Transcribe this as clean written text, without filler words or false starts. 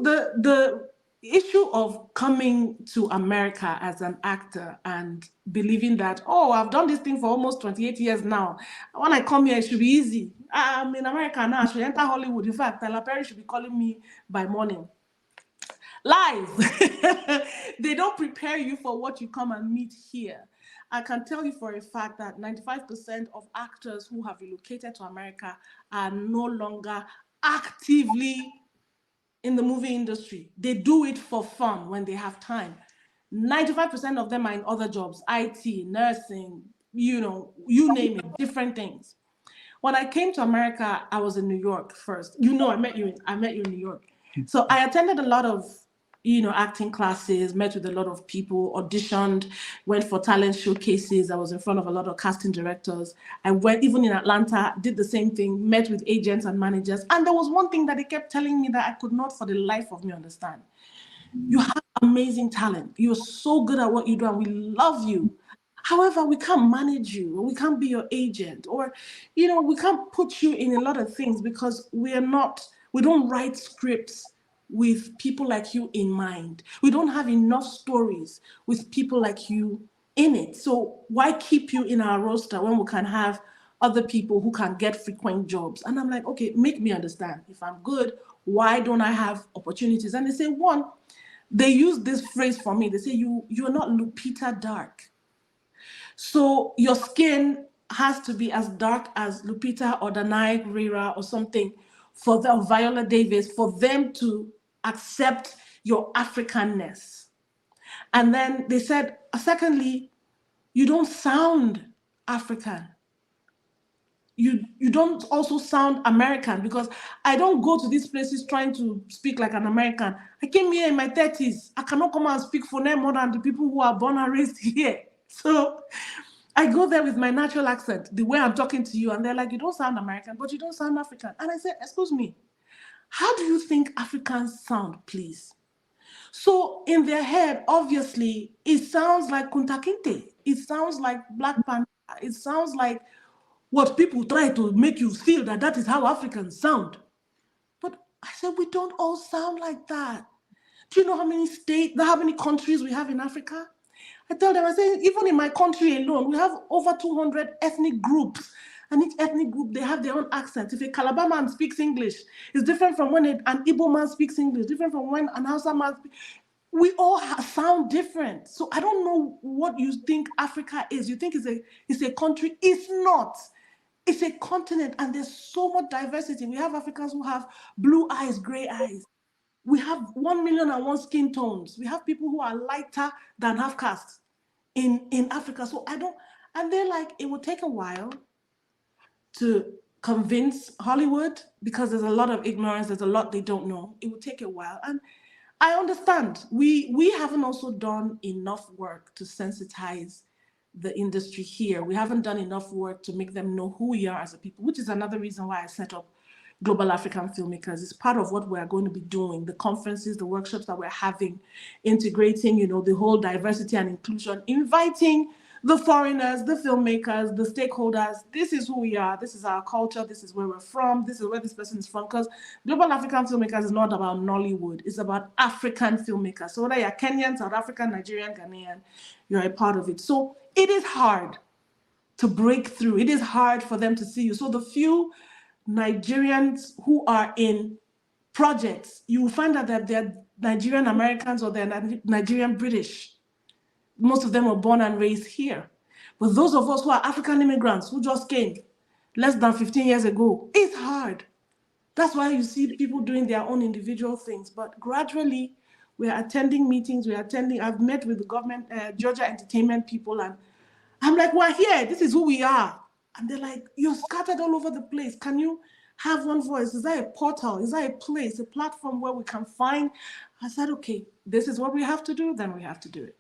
So the issue of coming to America as an actor and believing that, oh, I've done this thing for almost 28 years now. When I come here, it should be easy. I'm in America now. I should enter Hollywood. In fact, Tyler Perry should be calling me by morning. Lies. They don't prepare you for what you come and meet here. I can tell you for a fact that 95% of actors who have relocated to America are no longer actively in the movie industry. They do it for fun when they have time. 95% of them are in other jobs, IT, nursing, you name it, different things. When I came to America, I was in New York first. I met you in New York. So I attended a lot of, acting classes, met with a lot of people, auditioned, went for talent showcases. I was in front of a lot of casting directors. I went, even in Atlanta, did the same thing, met with agents and managers. And there was one thing that they kept telling me that I could not for the life of me understand. You have amazing talent. You're so good at what you do and we love you. However, we can't manage you, or we can't be your agent, or, we can't put you in a lot of things because we don't write scripts with people like you in mind. We don't have enough stories with people like you in it. So why keep you in our roster when we can have other people who can get frequent jobs? And I'm like, okay, make me understand. If I'm good, why don't I have opportunities? And they say, one, they use this phrase for me. They say, you're not Lupita dark. So your skin has to be as dark as Lupita or Danai Rira or something for the Viola Davis, for them to accept your Africanness. And then they said, secondly, you don't sound African. You don't also sound American, because I don't go to these places trying to speak like an American. I came here in my 30s. I cannot come and speak for them more than the people who are born and raised here. So I go there with my natural accent, the way I'm talking to you, and they're like, you don't sound American, but you don't sound African. And I said, excuse me, how do you think Africans sound, please? So in their head, obviously, it sounds like Kunta Kinte. It sounds like Black Panther. It sounds like what people try to make you feel that is how Africans sound. But I said, we don't all sound like that. Do you know how many states, how many countries we have in Africa? I tell them, I say, even in my country alone, we have over 200 ethnic groups. And each ethnic group, they have their own accent. If a Calabar man speaks English, it's different from when an Igbo man speaks English, different from when an Hausa man speaks. We all sound different. So I don't know what you think Africa is. You think it's a country? It's not. It's a continent, and there's so much diversity. We have Africans who have blue eyes, gray eyes. We have 1,000,001 skin tones. We have people who are lighter than half caste in Africa. So and they're like, it will take a while to convince Hollywood because there's a lot of ignorance. There's a lot they don't know. It will take a while. And I understand. We haven't also done enough work to sensitize the industry here. We haven't done enough work to make them know who we are as a people, which is another reason why I set up Global African Filmmakers. It's part of what we're going to be doing, the conferences, the workshops that we're having, integrating, the whole diversity and inclusion, inviting the foreigners, the filmmakers, the stakeholders. This is who we are. This is our culture. This is where we're from. This is where this person is from. Because Global African Filmmakers is not about Nollywood. It's about African filmmakers. So whether you're Kenyan, South African, Nigerian, Ghanaian, you're a part of it. So it is hard to break through. It is hard for them to see you. So the few Nigerians who are in projects, you will find out that they're Nigerian Americans or they're Nigerian British. Most of them were born and raised here. But those of us who are African immigrants who just came less than 15 years ago, it's hard. That's why you see people doing their own individual things. But gradually, we're attending meetings. I've met with the government, Georgia entertainment people, and I'm like, we're here. This is who we are. And they're like, you're scattered all over the place. Can you have one voice? Is that a portal? Is that a place, a platform where we can find? I said, okay, this is what we have to do, then we have to do it.